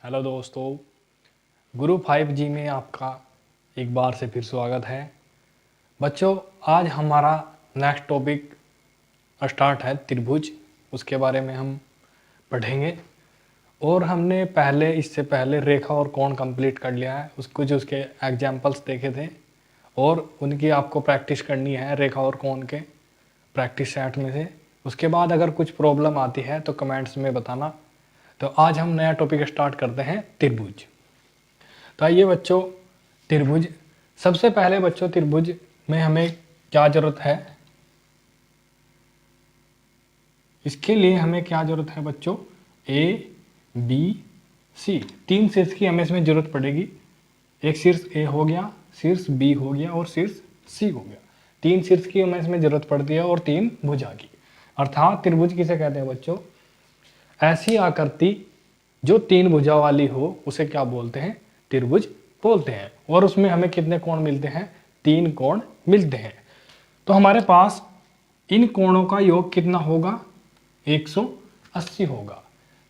Hello दोस्तों, गुरु 5G में आपका एक बार से फिर स्वागत है। बच्चों, आज हमारा नेक्स्ट टॉपिक स्टार्ट है त्रिभुज। उसके बारे में हम पढ़ेंगे और हमने इससे पहले रेखा और कोण कंप्लीट कर लिया है। उसको जो उसके एग्जाम्पल्स देखे थे और उनकी आपको प्रैक्टिस करनी है रेखा और कोण के प्रैक्टिस सेट में से। उसके बाद अगर कुछ प्रॉब्लम आती है तो कमेंट्स में बताना। तो आज हम नया टॉपिक स्टार्ट करते हैं त्रिभुज। तो आइए बच्चों, त्रिभुज सबसे पहले बच्चों त्रिभुज में हमें क्या जरूरत है, इसके लिए हमें क्या जरूरत है बच्चों, ए बी सी, तीन शीर्ष की हमें इसमें जरूरत पड़ेगी। एक शीर्ष ए हो गया, शीर्ष बी हो गया और शीर्ष सी हो गया। तीन शीर्ष की हमें इसमें जरूरत पड़ती है और तीन भुजा की। अर्थात त्रिभुज किसे कहते हैं बच्चों, ऐसी आकृति जो तीन भुजा वाली हो उसे क्या बोलते हैं, त्रिभुज बोलते हैं। और उसमें हमें कितने कोण मिलते हैं, तीन कोण मिलते हैं। तो हमारे पास इन कोणों का योग कितना होगा, 180 होगा।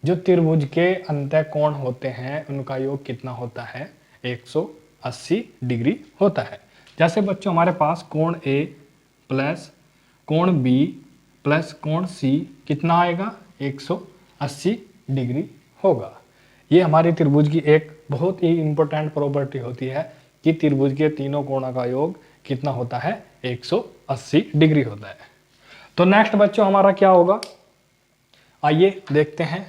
जो त्रिभुज के अंतः कोण होते हैं उनका योग कितना होता है, 180 डिग्री होता है। जैसे बच्चों हमारे पास कोण ए प्लस कोण बी प्लस कोण सी कितना आएगा, 180 डिग्री होगा। ये हमारी त्रिभुज की एक बहुत ही इंपॉर्टेंट प्रॉपर्टी होती है कि त्रिभुज के तीनों कोणों का योग कितना होता है, 180 डिग्री होता है। तो नेक्स्ट बच्चों हमारा क्या होगा, आइए देखते हैं।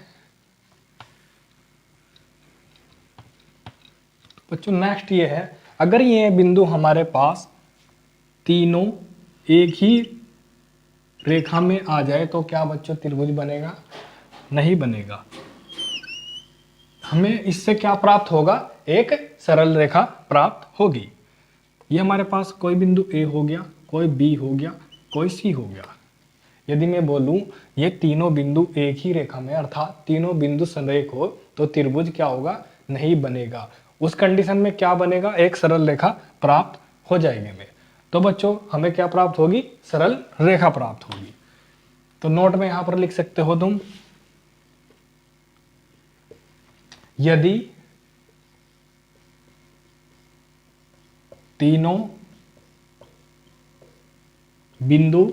बच्चों नेक्स्ट ये है, अगर ये बिंदु हमारे पास तीनों एक ही रेखा में आ जाए तो क्या बच्चों त्रिभुज बनेगा, नहीं बनेगा। हमें इससे क्या प्राप्त होगा, एक सरल रेखा प्राप्त होगी। ये हमारे पास कोई बिंदु ए हो गया, कोई बी हो गया, कोई सी हो गया। यदि मैं बोलूं ये तीनों बिंदु एक ही रेखा में अर्थात तीनों बिंदु संरेख हो तो त्रिभुज क्या होगा, नहीं बनेगा। उस कंडीशन में क्या बनेगा, एक सरल रेखा प्राप्त हो जाएगी हमें। तो बच्चों हमें क्या प्राप्त होगी, सरल रेखा प्राप्त होगी। तो नोट में यहां पर लिख सकते हो तुम, यदि तीनों बिंदु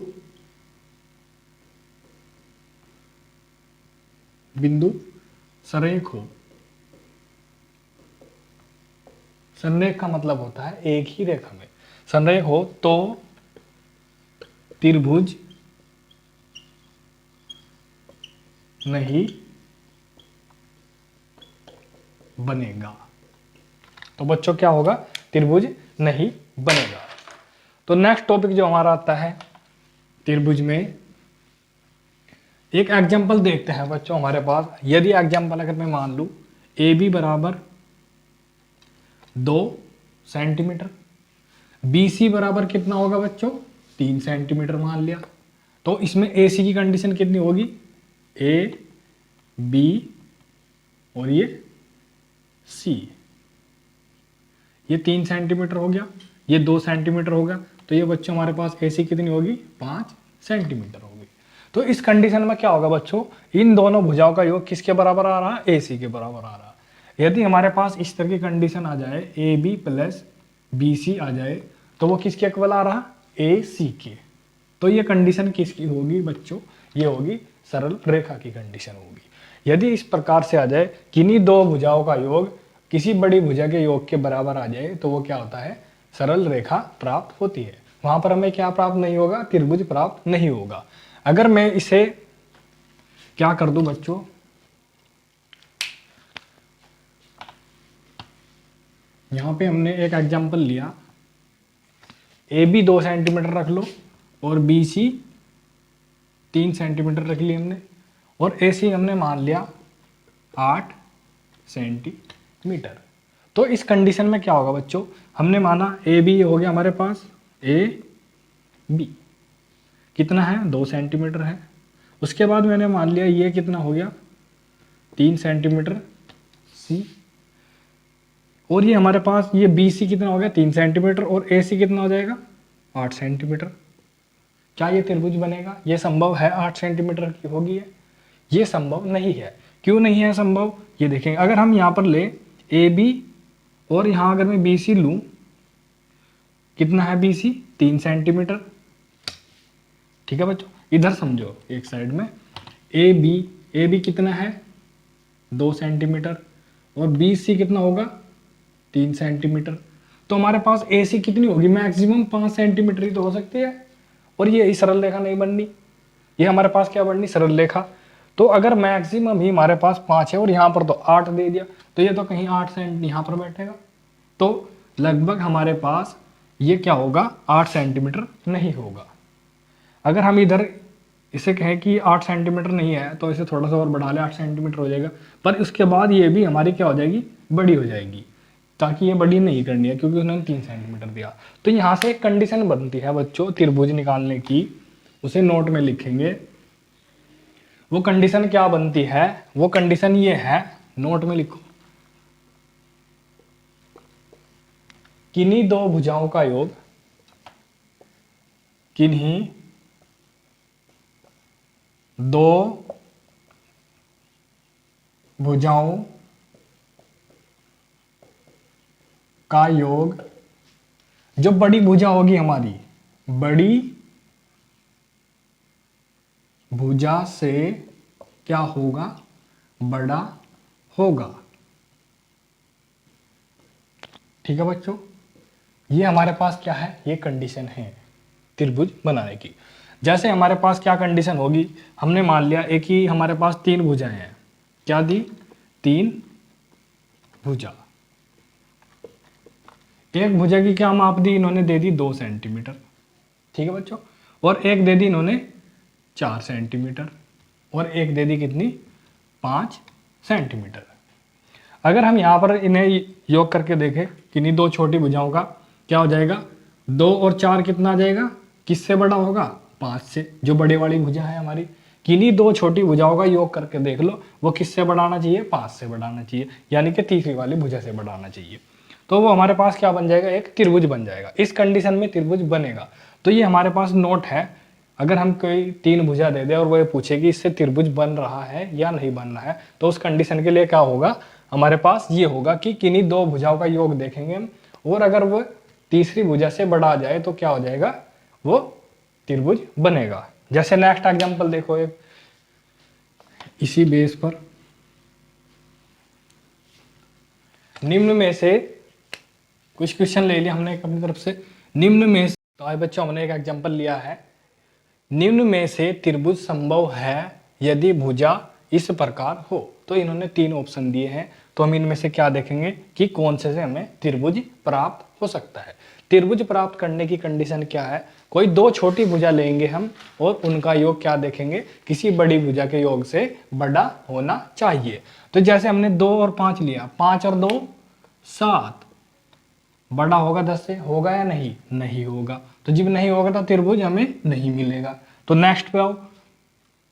संरेख हो, संरेख का मतलब होता है एक ही रेखा में संरेख हो तो त्रिभुज नहीं बनेगा। तो बच्चों क्या होगा, त्रिभुज नहीं बनेगा। तो नेक्स्ट टॉपिक जो हमारा आता है त्रिभुज में, एक एग्जांपल देखते हैं बच्चों हमारे पास। यदि एग्जांपल अगर मैं मान लूं ए बी बराबर 2 सेंटीमीटर, बी सी बराबर कितना होगा बच्चों, 3 सेंटीमीटर मान लिया। तो इसमें ए सी की कंडीशन कितनी होगी, ए बी और ये सी। ये 3 सेंटीमीटर हो गया, ये 2 सेंटीमीटर हो गया। तो ये बच्चों हमारे पास ए सी कितनी होगी, 5 सेंटीमीटर होगी। तो इस कंडीशन में क्या होगा बच्चों, इन दोनों भुजाओं का योग किसके बराबर आ रहा है, ए सी के बराबर आ रहा है। यदि हमारे पास इस तरह की कंडीशन आ जाए, A B plus B C आ जाए, तो वो किसके इक्वल आ रहा, ए सी के। तो ये कंडीशन किसकी होगी बच्चों, ये होगी सरल रेखा की कंडीशन होगी। यदि इस प्रकार से आ जाए, किन्हीं दो भुजाओं का योग किसी बड़ी भुजा के योग के बराबर आ जाए, तो वो क्या होता है, सरल रेखा प्राप्त होती है। वहां पर हमें क्या प्राप्त नहीं होगा, त्रिभुज प्राप्त नहीं होगा। अगर मैं इसे क्या कर दूं बच्चों, यहां पे हमने एक एग्जांपल लिया, ए बी 2 सेंटीमीटर रख लो और बी सी 3 सेंटीमीटर रख लिया हमने, और ए सी हमने मान लिया 8 सेंटीमीटर। तो इस कंडीशन में क्या होगा बच्चों, हमने माना ए बी हो गया हमारे पास, ए बी कितना है, 2 सेंटीमीटर है। उसके बाद मैंने मान लिया ये कितना हो गया, 3 सेंटीमीटर सी। और ये हमारे पास ये बी सी कितना हो गया, 3 सेंटीमीटर, और ए सी कितना हो जाएगा, 8 सेंटीमीटर। क्या ये त्रिभुज बनेगा, ये संभव है 8 सेंटीमीटर की होगी ये संभव नहीं है, क्यों नहीं है संभव, ये देखेंगे। अगर हम यहाँ पर ले ए बी और यहाँ अगर मैं बी सी लूँ, कितना है बी सी, 3 सेंटीमीटर। ठीक है बच्चों, इधर समझो एक साइड में ए बी कितना है 2 सेंटीमीटर और बी सी कितना होगा 3 सेंटीमीटर। तो हमारे पास ए सी कितनी होगी, मैक्सिमम 5 सेंटीमीटर ही तो हो सकती है। और ये सरल रेखा नहीं बननी, ये हमारे पास क्या बननी, सरल रेखा। तो अगर मैक्सिमम ही हमारे पास 5 है और यहाँ पर तो 8 दे दिया, तो ये तो कहीं 8 सेंट यहाँ पर बैठेगा। तो लगभग हमारे पास ये क्या होगा 8 सेंटीमीटर नहीं होगा। अगर हम इधर इसे कहें कि 8 सेंटीमीटर नहीं है तो इसे थोड़ा सा और बढ़ा ले, 8 सेंटीमीटर हो जाएगा। पर उसके बाद ये भी हमारी क्या हो जाएगी, बड़ी हो जाएगी, ताकि ये बड़ी नहीं करनी है क्योंकि उन्होंने 3 सेंटीमीटर दिया। तो यहाँ से एक कंडीशन बनती है बच्चों त्रिभुज निकालने की, उसे नोट में लिखेंगे। वो कंडीशन क्या बनती है, वो कंडीशन ये है, नोट में लिखो, किन्हीं दो भुजाओं का योग, किन्हीं दो भुजाओं का योग, जो बड़ी भुजा होगी हमारी, बड़ी भुजा से क्या होगा, बड़ा होगा। ठीक है बच्चों, ये हमारे पास क्या है, ये कंडीशन है त्रिभुज बनाने की। जैसे हमारे पास क्या कंडीशन होगी, हमने मान लिया एक ही हमारे पास 3 भुजाएं हैं, क्या दी 3 भुजा। एक भुजा की क्या माप दी इन्होंने, दे दी 2 सेंटीमीटर। ठीक है बच्चों, और एक दे दी इन्होंने 4 सेंटीमीटर और एक दे दी कितनी 5 सेंटीमीटर। अगर हम यहाँ पर इन्हें योग करके देखें किन्हीं दो छोटी भुजाओं का, क्या हो जाएगा 2 और 4 कितना आ जाएगा, किससे बड़ा होगा 5 से, जो बड़े वाली भुजा है हमारी। किन्हीं दो छोटी भुजाओं का योग करके देख लो, वो किससे बढ़ाना चाहिए, 5 से बढ़ाना चाहिए, यानी कि तीसरी वाली भुजा से बढ़ाना चाहिए। तो वो हमारे पास क्या बन जाएगा, एक त्रिभुज बन जाएगा। इस कंडीशन में त्रिभुज बनेगा। तो ये हमारे पास नोट है, अगर हम कोई 3 भुजा दे दे और वो ये पूछे कि इससे त्रिभुज बन रहा है या नहीं बन रहा है, तो उस कंडीशन के लिए क्या होगा, हमारे पास ये होगा कि किन्हीं दो भुजाओं का योग देखेंगे हम, और अगर वो तीसरी भुजा से बढ़ा जाए तो क्या हो जाएगा, वो त्रिभुज बनेगा। जैसे नेक्स्ट एग्जांपल देखो, एक इसी बेस पर निम्न में से कुछ क्वेश्चन ले लिया हमने अपनी तरफ से। निम्न में से, तो आज बच्चों हमने एक एग्जांपल लिया है, निम्न में से त्रिभुज संभव है यदि भुजा इस प्रकार हो। तो इन्होंने 3 ऑप्शन दिए हैं, तो हम इनमें से क्या देखेंगे कि कौन से हमें त्रिभुज प्राप्त हो सकता है। त्रिभुज प्राप्त करने की कंडीशन क्या है, कोई 2 छोटी भुजा लेंगे हम और उनका योग क्या देखेंगे, किसी बड़ी भुजा के योग से बड़ा होना चाहिए। तो जैसे हमने 2 और 5 लिया, 5 और 2 7, बड़ा होगा 10 से, होगा या नहीं, नहीं होगा। तो जब नहीं होगा तो त्रिभुज हमें नहीं मिलेगा। तो नेक्स्ट पे आओ,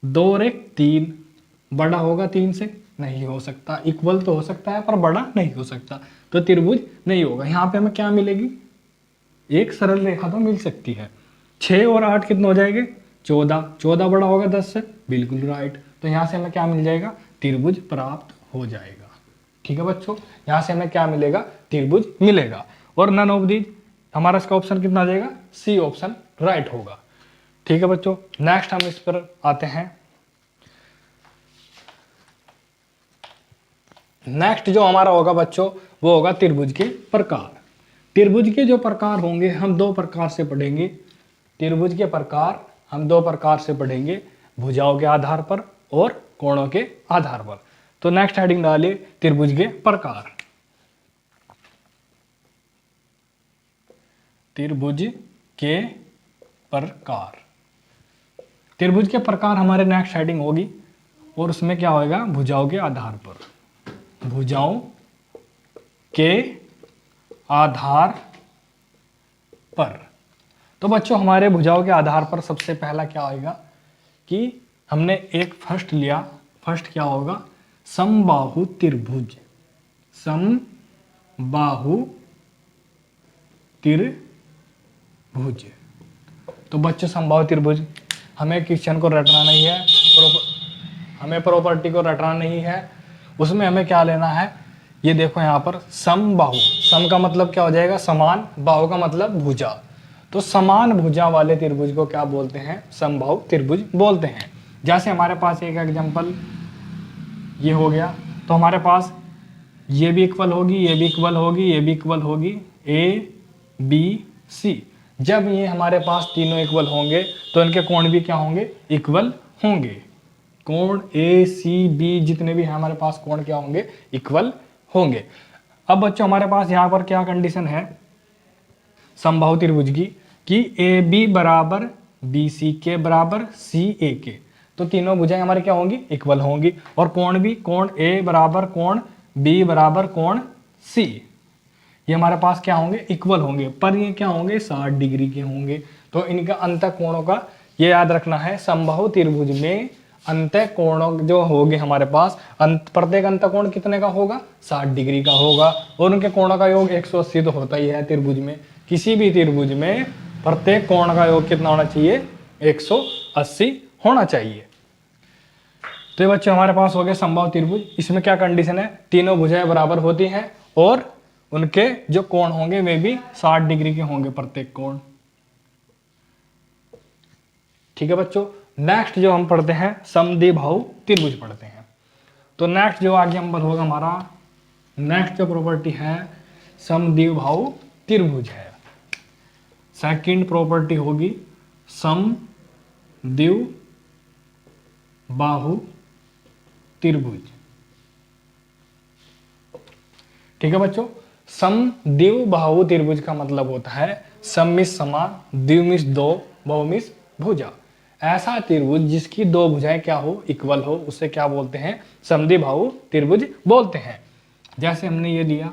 2 और 1 3, बड़ा होगा 3 से, नहीं हो सकता। इक्वल तो हो सकता है पर बड़ा नहीं हो सकता, तो त्रिभुज नहीं होगा। यहाँ पे हमें क्या मिलेगी, एक सरल रेखा तो मिल सकती है। 6 और 8 कितने हो जाएंगे 14, 14 बड़ा होगा 10 से, बिल्कुल राइट। तो यहाँ से हमें क्या मिल जाएगा, त्रिभुज प्राप्त हो जाएगा। ठीक है बच्चों, यहाँ से हमें क्या मिलेगा, त्रिभुज मिलेगा। और नन ऑफ दीज, हमारा इसका ऑप्शन कितना आ जाएगा, सी ऑप्शन राइट होगा। ठीक है बच्चों, नेक्स्ट हम इस पर आते हैं। नेक्स्ट जो हमारा होगा बच्चों, वो होगा त्रिभुज के प्रकार। त्रिभुज के जो प्रकार होंगे हम 2 प्रकार से पढ़ेंगे। त्रिभुज के प्रकार हम 2 प्रकार से पढ़ेंगे, भुजाओं के आधार पर और कोणों के आधार पर। तो नेक्स्ट हेडिंग डालिए त्रिभुज के प्रकार। त्रिभुज के प्रकार, त्रिभुज के प्रकार हमारे नेक्स्ट हेडिंग होगी, और उसमें क्या होगा, भुजाओं के आधार पर, भुजाओं के आधार पर। तो बच्चों हमारे भुजाओं के आधार पर सबसे पहला क्या होगा कि हमने एक फर्स्ट लिया, फर्स्ट क्या होगा, समबाहु त्रिभुज। समबाहु त्रिभुज। तो बच्चों समबाहु त्रिभुज हमें क्वेश्चन को रटना नहीं है, हमें प्रॉपर्टी को रटना नहीं है, उसमें हमें क्या लेना है, ये देखो यहाँ पर समबाहु, सम का मतलब क्या हो जाएगा समान, बाहु का मतलब भुजा, तो समान भुजा वाले त्रिभुज को क्या बोलते हैं, समबाहु त्रिभुज बोलते हैं। जैसे हमारे पास एक एग्जांपल ये हो गया, तो हमारे पास ये भी इक्वल होगी, ये भी इक्वल होगी, ये भी इक्वल होगी, ए बी सी। जब ये हमारे पास तीनों इक्वल होंगे तो इनके कोण भी क्या होंगे, इक्वल होंगे। कोण ए सी बी जितने भी हैं हमारे पास कोण क्या होंगे, इक्वल होंगे। अब बच्चों हमारे पास यहाँ पर क्या कंडीशन है समबाहु त्रिभुज की, कि ए बी बराबर बी सी के बराबर सी ए के, तो तीनों भुजाएं हमारे क्या होंगी, इक्वल होंगी। और कोण भी, कोण ए बराबर कोण बी बराबर कोण सी, ये हमारे पास क्या होंगे, इक्वल होंगे, पर ये क्या होंगे 60 डिग्री के होंगे। तो इनका अंतः कोणों का ये याद रखना है, समबाहु त्रिभुज में अंतः कोण जो होंगे हमारे पास, प्रत्येक अंतः कोण कितने का होगा, 60 डिग्री का होगा। और उनके कोणों का योग 180 तो होता ही है त्रिभुज में, किसी भी त्रिभुज में प्रत्येक कोण का योग कितना होना चाहिए, 180 होना चाहिए। तो ये बच्चे हमारे पास हो गए समबाहु त्रिभुज। इसमें क्या कंडीशन है, तीनों भुजाएं बराबर होती हैं और उनके जो कोण होंगे वे भी 60 डिग्री के होंगे प्रत्येक कोण। ठीक है बच्चों, नेक्स्ट जो हम पढ़ते हैं समद्विबाहु त्रिभुज पढ़ते हैं। तो नेक्स्ट जो आगे नंबर होगा हमारा, नेक्स्ट जो प्रॉपर्टी है समद्विबाहु त्रिभुज है। सेकंड प्रॉपर्टी होगी समद्विबाहु त्रिभुज। ठीक है बच्चों, समद्विबाहु त्रिभुज का मतलब होता है सम मीन्स समान, द्वि मीन्स दो, बहु मीन्स भुजा। ऐसा त्रिभुज जिसकी दो भुजाएं क्या हो, इक्वल हो, उसे क्या बोलते हैं, समद्विबाहु त्रिभुज बोलते हैं। जैसे हमने ये लिया,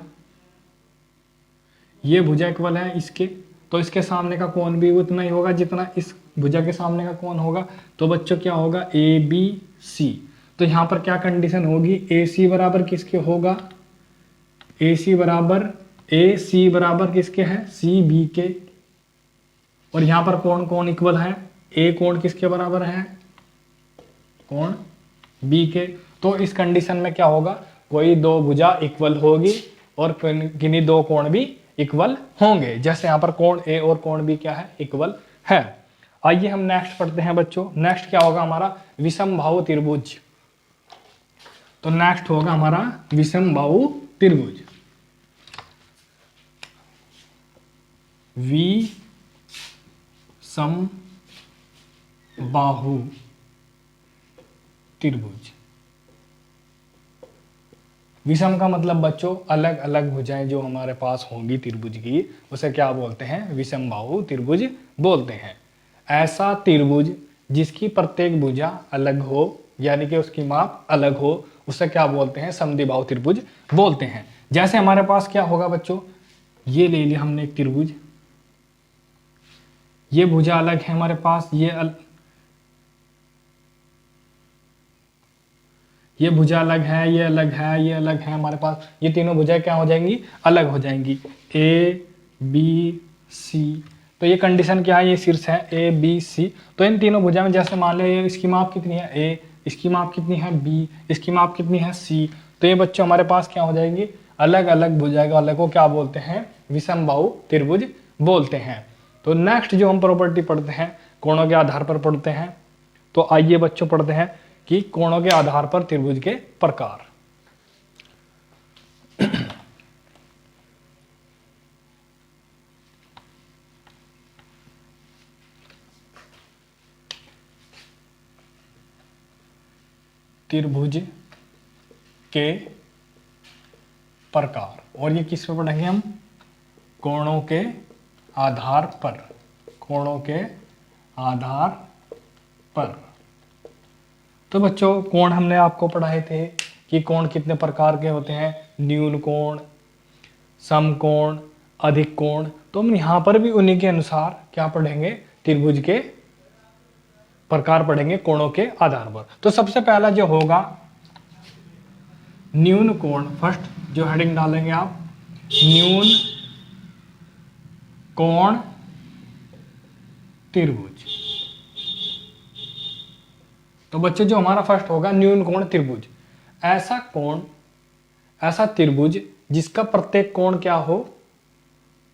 ये भुजा इक्वल है इसके, तो इसके सामने का कोण भी उतना ही होगा जितना इस भुजा के सामने का कोण होगा। तो बच्चों क्या होगा, ए बी सी। तो यहाँ पर क्या कंडीशन होगी, ए सी बराबर किसके होगा, ए सी बराबर, ए सी बराबर किसके है, सी बी के। और यहाँ पर कोण कोण इक्वल है, ए कोण किसके बराबर है, कोण बी के। तो इस कंडीशन में क्या होगा, कोई दो भुजा इक्वल होगी और किन्हीं दो कोण भी इक्वल होंगे। जैसे यहाँ पर कोण ए और कोण बी क्या है, इक्वल है। आइए हम नेक्स्ट पढ़ते हैं बच्चों। नेक्स्ट क्या होगा हमारा, विषमबाहु त्रिभुज। तो नेक्स्ट होगा हमारा विषमबाहु त्रिभुज। विषमबाहु त्रिभुज। विषम का मतलब बच्चों अलग अलग भुजाएं जो हमारे पास होंगी त्रिभुज की, उसे क्या बोलते हैं, विषमबाहु त्रिभुज बोलते हैं। ऐसा त्रिभुज जिसकी प्रत्येक भुजा अलग हो, यानी कि उसकी माप अलग हो, उसे क्या बोलते हैं, समद्विबाहु त्रिभुज बोलते हैं। जैसे हमारे पास क्या होगा बच्चों, ये ले लिया हमने एक त्रिभुज, ये भुजा अलग है हमारे पास, ये भुजा अलग है, ये अलग है, ये अलग है हमारे पास। ये तीनों भुजाएं क्या हो जाएंगी, अलग हो जाएंगी, ए बी सी। तो ये कंडीशन क्या है, ये शीर्ष है ए बी सी। तो इन तीनों भुजा में जैसे मान लो ये इसकी माप कितनी है ए, इसकी माप कितनी है बी, इसकी माप कितनी है सी। तो ये बच्चों हमारे पास क्या हो जाएंगी, अलग अलग भुजा वाले को क्या बोलते हैं, विषमबाहु त्रिभुज बोलते हैं। तो नेक्स्ट जो हम प्रॉपर्टी पढ़ते हैं कोणों के आधार पर पढ़ते हैं। तो आइए बच्चों पढ़ते हैं कि कोणों के आधार पर त्रिभुज के प्रकार। त्रिभुज के प्रकार, और ये किस पे पढ़ेंगे हम, कोणों के आधार पर, कोणों के आधार पर। तो बच्चों कोण हमने आपको पढ़ाए थे कि कोण कितने प्रकार के होते हैं, न्यून कोण, समकोण, अधिक कोण। तो हम यहाँ पर भी उन्हीं के अनुसार क्या पढ़ेंगे, त्रिभुज के प्रकार पढ़ेंगे कोणों के आधार पर। तो सबसे पहला जो होगा न्यून कोण, फर्स्ट जो हेडिंग डालेंगे आप, न्यून कोण त्रिभुज। तो बच्चों जो हमारा फर्स्ट होगा न्यून कोण त्रिभुज, ऐसा कोण, ऐसा त्रिभुज जिसका प्रत्येक कोण क्या हो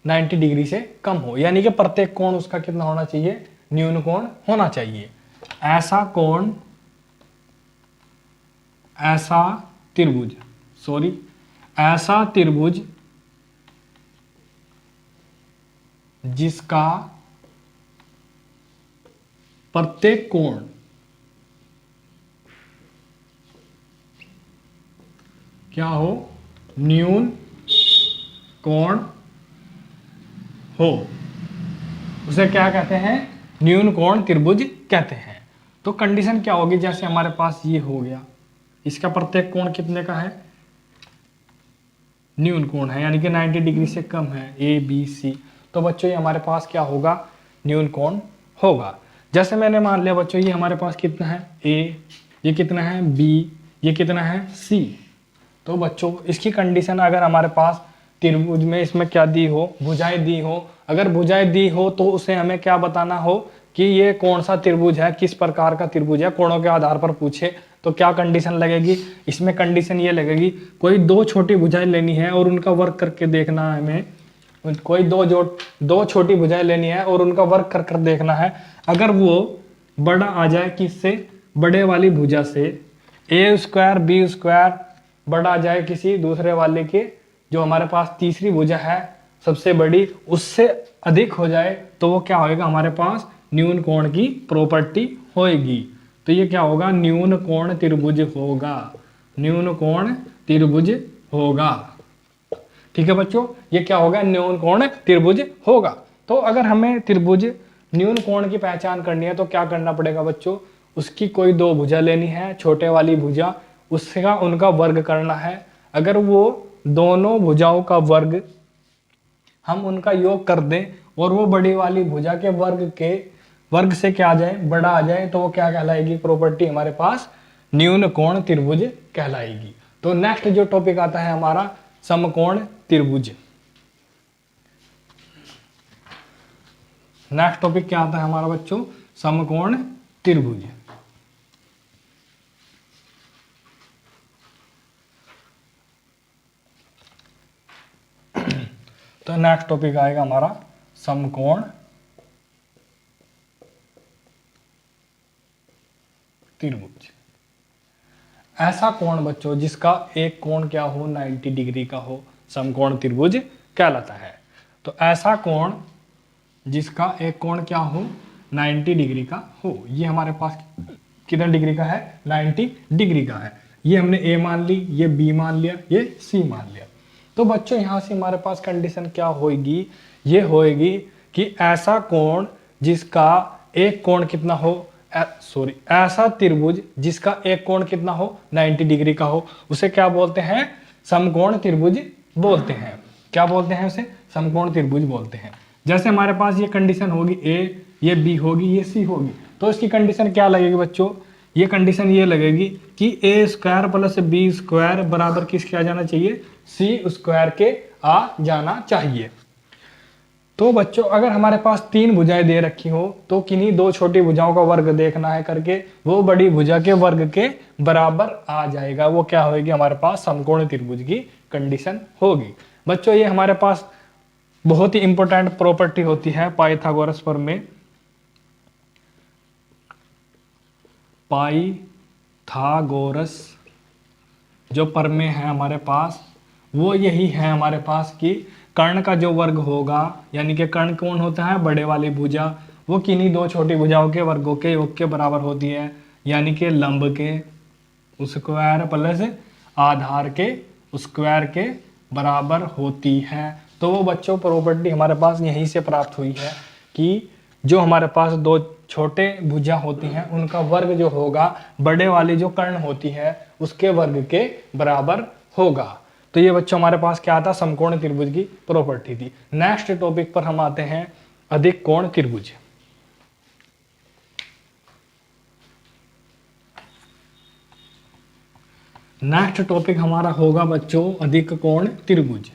90 डिग्री से कम हो, यानी कि प्रत्येक कोण उसका कितना होना चाहिए, न्यून कोण होना चाहिए। ऐसा कोण, ऐसा त्रिभुज, सॉरी ऐसा त्रिभुज जिसका प्रत्येक कोण क्या हो, न्यून कोण हो, उसे क्या कहते हैं, न्यून कोण त्रिभुज कहते हैं। तो कंडीशन क्या होगी, जैसे हमारे पास ये हो गया, इसका प्रत्येक कोण कितने का है, न्यून कोण है, यानी कि 90 डिग्री से कम है, ए बी सी। तो बच्चों ये हमारे पास क्या होगा, न्यून कोण होगा। जैसे मैंने मान लिया बच्चों ये हमारे पास कितना है ए, ये कितना है बी, ये कितना है सी। तो बच्चों इसकी कंडीशन अगर हमारे पास त्रिभुज में इसमें क्या दी हो, भुजाएं दी हो, अगर भुजाएं दी हो तो उसे हमें क्या बताना हो कि ये कौन सा त्रिभुज है, किस प्रकार का त्रिभुज है, कोणों के आधार पर पूछे तो क्या कंडीशन लगेगी, इसमें कंडीशन ये लगेगी कोई दो छोटी भुजाएं लेनी है और उनका वर्क करके देखना है हमें, कोई दो छोटी भुजाएं लेनी है और उनका वर्क कर देखना है। अगर वो बड़ा आ जाए किससे, बड़े वाली भुजा से, ए स्क्वायर बी स्क्वायर बड़ा आ जाए किसी दूसरे वाले के, जो हमारे पास तीसरी भुजा है सबसे बड़ी, उससे अधिक हो जाए तो वो क्या होएगा, हमारे पास न्यून कोण की प्रॉपर्टी होएगी। तो ये क्या होगा, न्यून कोण त्रिभुज होगा, न्यून कोण त्रिभुज होगा। ठीक है बच्चों, ये क्या होगा, न्यून कोण त्रिभुज होगा। तो अगर हमें त्रिभुज न्यून कोण की पहचान करनी है तो क्या करना पड़ेगा बच्चों, उसकी कोई दो भुजा लेनी है, छोटे वाली भुजा, उसका उनका वर्ग करना है। अगर वो दोनों भुजाओं का वर्ग हम उनका योग कर दें और वो बड़ी वाली भुजा के वर्ग से क्या आ जाए, बड़ा आ जाए, तो वो क्या कहलाएगी, प्रॉपर्टी हमारे पास न्यून कोण त्रिभुज कहलाएगी। तो नेक्स्ट जो टॉपिक आता है हमारा समकोण त्रिभुज। नेक्स्ट टॉपिक क्या आता है हमारा बच्चों, समकोण त्रिभुज। तो नेक्स्ट टॉपिक आएगा हमारा समकोण त्रिभुज। ऐसा कोण बच्चों जिसका एक कोण क्या हो 90 डिग्री का हो, समकोण त्रिभुज कहलाता है। तो ऐसा कोण जिसका एक कोण क्या हो 90 डिग्री का हो, ये हमारे पास कितने डिग्री का है, 90 डिग्री का है। ये हमने ए मान ली, ये बी मान लिया, ये सी मान लिया। तो बच्चों यहां से हमारे पास कंडीशन क्या होगी, ये होएगी कि ऐसा कोण जिसका एक कोण कितना हो, ऐसा त्रिभुज जिसका एक कोण कितना हो 90 डिग्री का हो, उसे क्या बोलते हैं, समकोण त्रिभुज बोलते हैं। क्या बोलते हैं उसे, समकोण त्रिभुज बोलते हैं। जैसे हमारे पास ये कंडीशन होगी ए, ये बी होगी, ये सी होगी, तो इसकी कंडीशन क्या लगेगी बच्चों, ये कंडीशन ये लगेगी कि ए स्क्वायर प्लस बी स्क्वायर बराबर किसके आ जाना चाहिए, सी स्क्वायर के आ जाना चाहिए। तो बच्चों अगर हमारे पास तीन भुजाएं दे रखी हो तो किन्हीं दो छोटी भुजाओं का वर्ग देखना है करके, वो बड़ी भुजा के वर्ग के बराबर आ जाएगा, वो क्या होगी, हमारे पास समकोण त्रिभुज की कंडीशन होगी। बच्चों ये हमारे पास बहुत ही इंपॉर्टेंट प्रॉपर्टी होती है पाइथागोरस प्रमेय। पाइथागोरस जो प्रमेय है हमारे पास, वो यही है हमारे पास कि कर्ण का जो वर्ग होगा, यानी कि कर्ण कौन होता है, बड़े वाली भुजा, वो किन्हीं दो छोटी भुजाओं के वर्गों के योग के बराबर होती है, यानी कि लंब के स्क्वायर प्लस आधार के स्क्वायर के बराबर होती है। तो वो बच्चों प्रॉपर्टी हमारे पास यहीं से प्राप्त हुई है कि जो हमारे पास दो छोटे भुजा होती हैं उनका वर्ग जो होगा बड़े वाली जो कर्ण होती है उसके वर्ग के बराबर होगा। तो ये बच्चों हमारे पास क्या था, समकोण त्रिभुज की प्रॉपर्टी थी। नेक्स्ट टॉपिक पर हम आते हैं अधिक कोण त्रिभुज। नेक्स्ट टॉपिक हमारा होगा बच्चों अधिक कोण त्रिभुज।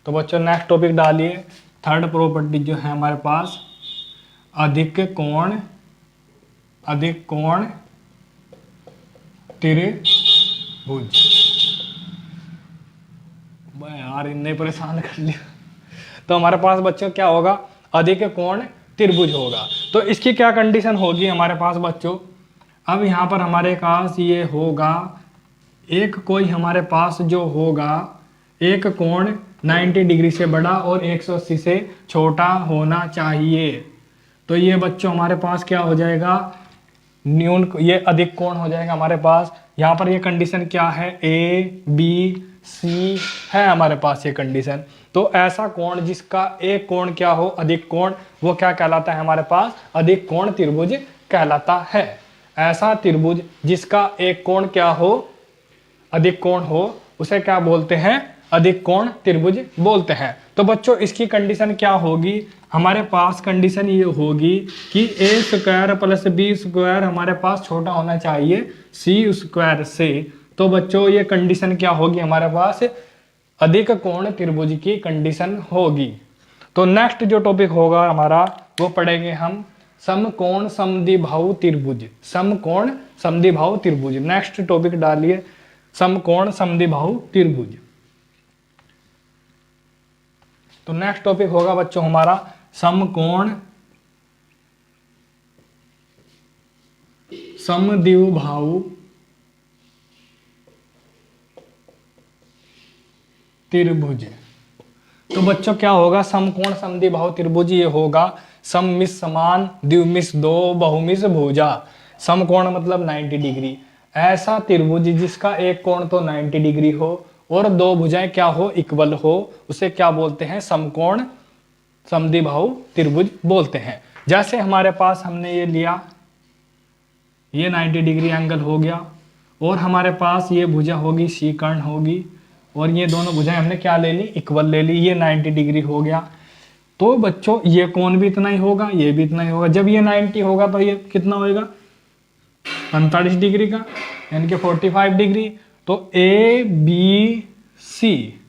तो बच्चों नेक्स्ट टॉपिक डालिए, थर्ड प्रॉपर्टी जो है हमारे पास अधिक कोण त्रिभुज। मैं यार इन्हें परेशान कर लिया। तो हमारे पास बच्चों क्या होगा, अधिक कोण त्रिभुज होगा। तो इसकी क्या कंडीशन होगी हमारे पास बच्चों, अब यहाँ पर हमारे पास ये होगा एक कोई हमारे पास जो होगा एक कोण 90 डिग्री से बड़ा और 180 से छोटा होना चाहिए। तो ये बच्चों हमारे पास क्या हो जाएगा, ये अधिक कोण हो जाएगा हमारे पास। यहाँ पर ये कंडीशन क्या है, ए बी सी है हमारे पास ये कंडीशन। तो ऐसा कोण जिसका एक कोण क्या हो अधिक कोण, वो क्या कहलाता है हमारे पास, अधिक कोण त्रिभुज कहलाता है। ऐसा त्रिभुज जिसका एक कोण क्या हो अधिक कोण हो उसे क्या बोलते हैं, अधिक कोण त्रिभुज बोलते हैं। तो बच्चों इसकी कंडीशन क्या होगी, हमारे पास कंडीशन ये होगी कि ए स्क्वायर प्लस बी स्क्वायर हमारे पास छोटा होना चाहिए सी स्क्वायर से। तो बच्चों ये कंडीशन क्या होगी हमारे पास, अधिक कोण त्रिभुज की कंडीशन होगी। तो नेक्स्ट जो टॉपिक होगा हमारा वो पढ़ेंगे हम समकोण समद्विबाहु त्रिभुज। समकोण समद्विबाहु त्रिभुज नेक्स्ट टॉपिक डालिए, समकोण समद्विबाहु त्रिभुज। तो नेक्स्ट टॉपिक होगा बच्चों हमारा समकोण समद्विबाहु त्रिभुज। तो बच्चों क्या होगा, समकोण समद्विबाहु त्रिभुज ये होगा सममिस समान द्विमिस दो बहुमिस भुजा। समकोण मतलब 90 डिग्री, ऐसा त्रिभुज जिसका एक कोण तो 90 डिग्री हो और दो भुजाएं क्या हो, इक्वल हो, उसे क्या बोलते हैं, समकोण समद्विबाहु त्रिभुज बोलते हैं। जैसे हमारे पास हमने ये लिया, ये 90 डिग्री एंगल हो गया और हमारे पास ये भुजा होगी सी कर्ण होगी और ये दोनों भुजाएं हमने क्या ले ली, इक्वल ले ली, ये 90 डिग्री हो गया। तो बच्चों ये कोण भी इतना ही होगा, ये भी इतना ही होगा। जब ये 90 होगा तो ये कितना होएगा, 45 डिग्री का, यानी कि 45 डिग्री। तो ए बी सी।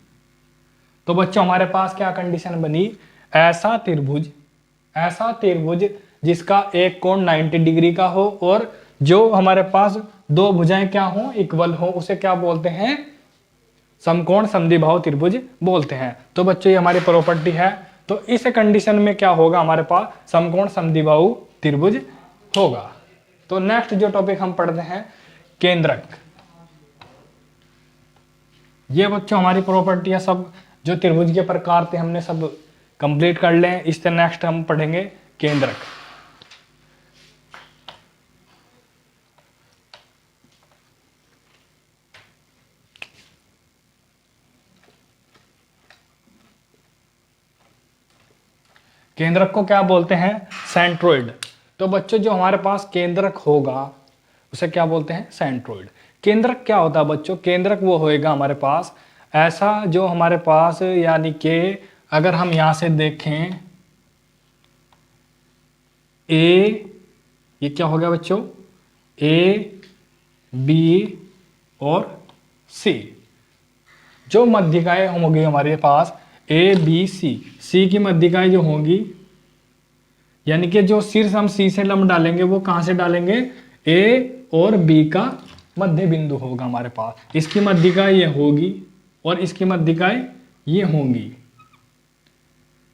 तो बच्चों हमारे पास क्या कंडीशन बनी, ऐसा त्रिभुज जिसका एक कोण 90 डिग्री का हो और जो हमारे पास दो भुजाएं क्या हो, इक्वल हो, उसे क्या बोलते हैं, समकोण समद्विबाहु त्रिभुज बोलते हैं। तो बच्चों ये हमारी प्रॉपर्टी है। तो इस कंडीशन में क्या होगा हमारे पास, समकोण समद्विबाहु त्रिभुज होगा। तो नेक्स्ट जो टॉपिक हम पढ़ते हैं केंद्रक। ये बच्चों हमारी प्रॉपर्टी है, सब जो त्रिभुज के प्रकार थे हमने सब कंप्लीट कर लें। इससे नेक्स्ट हम पढ़ेंगे केंद्रक। केंद्रक को क्या बोलते हैं, सेंट्रोइड। तो बच्चों जो हमारे पास केंद्रक होगा उसे क्या बोलते हैं, सेंट्रोइड। केंद्रक क्या होता है बच्चों, केंद्रक वो होएगा हमारे पास ऐसा जो हमारे पास, यानी कि अगर हम यहां से देखें ए, ये क्या हो गया बच्चों, ए बी और सी, जो मध्यिकाएं होंगी हमारे पास ए बी सी, सी की मध्यिकाएं जो होंगी, यानी कि जो शीर्ष हम सी से लंब डालेंगे वो कहां से डालेंगे, ए और बी का मध्य बिंदु होगा हमारे पास। इसकी मध्यिकाएं ये होगी और इसकी मध्यिकाएं ये होंगी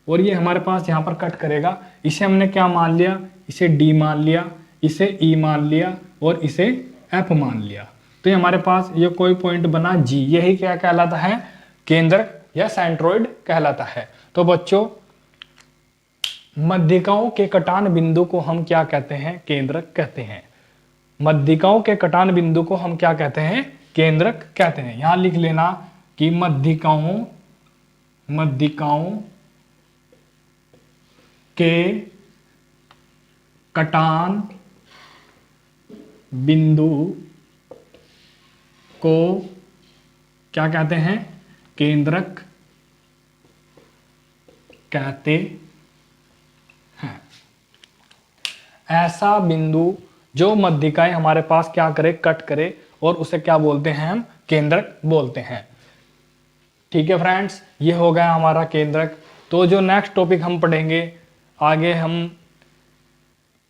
और ये हमारे पास यहां पर कट करेगा। इसे हमने क्या मान लिया, इसे डी मान लिया, इसे ई मान लिया और इसे एफ मान लिया। तो ये हमारे पास ये कोई पॉइंट बना जी, यही क्या कहलाता है, केंद्रक या सेंट्रोइड कहलाता है। तो बच्चों मध्यिकाओं के कटान बिंदु को हम क्या कहते हैं, केंद्रक कहते हैं। मध्यिकाओं के कटान बिंदु को हम क्या कहते हैं, केंद्रक कहते हैं। यहां लिख लेना कि मध्यिकाओं के कटान बिंदु को क्या कहते हैं, केंद्रक कहते हैं। ऐसा बिंदु जो मध्यिकाएं हमारे पास क्या करे, कट करे, और उसे क्या बोलते हैं, हम केंद्रक बोलते हैं। ठीक है फ्रेंड्स, ये हो गया हमारा केंद्रक। तो जो नेक्स्ट टॉपिक हम पढ़ेंगे आगे, हम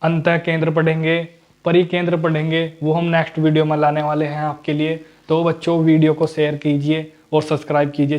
अंतः केंद्र पढ़ेंगे, परिकेंद्र पढ़ेंगे, वो हम नेक्स्ट वीडियो में लाने वाले हैं आपके लिए। तो बच्चों वीडियो को शेयर कीजिए और सब्सक्राइब कीजिए।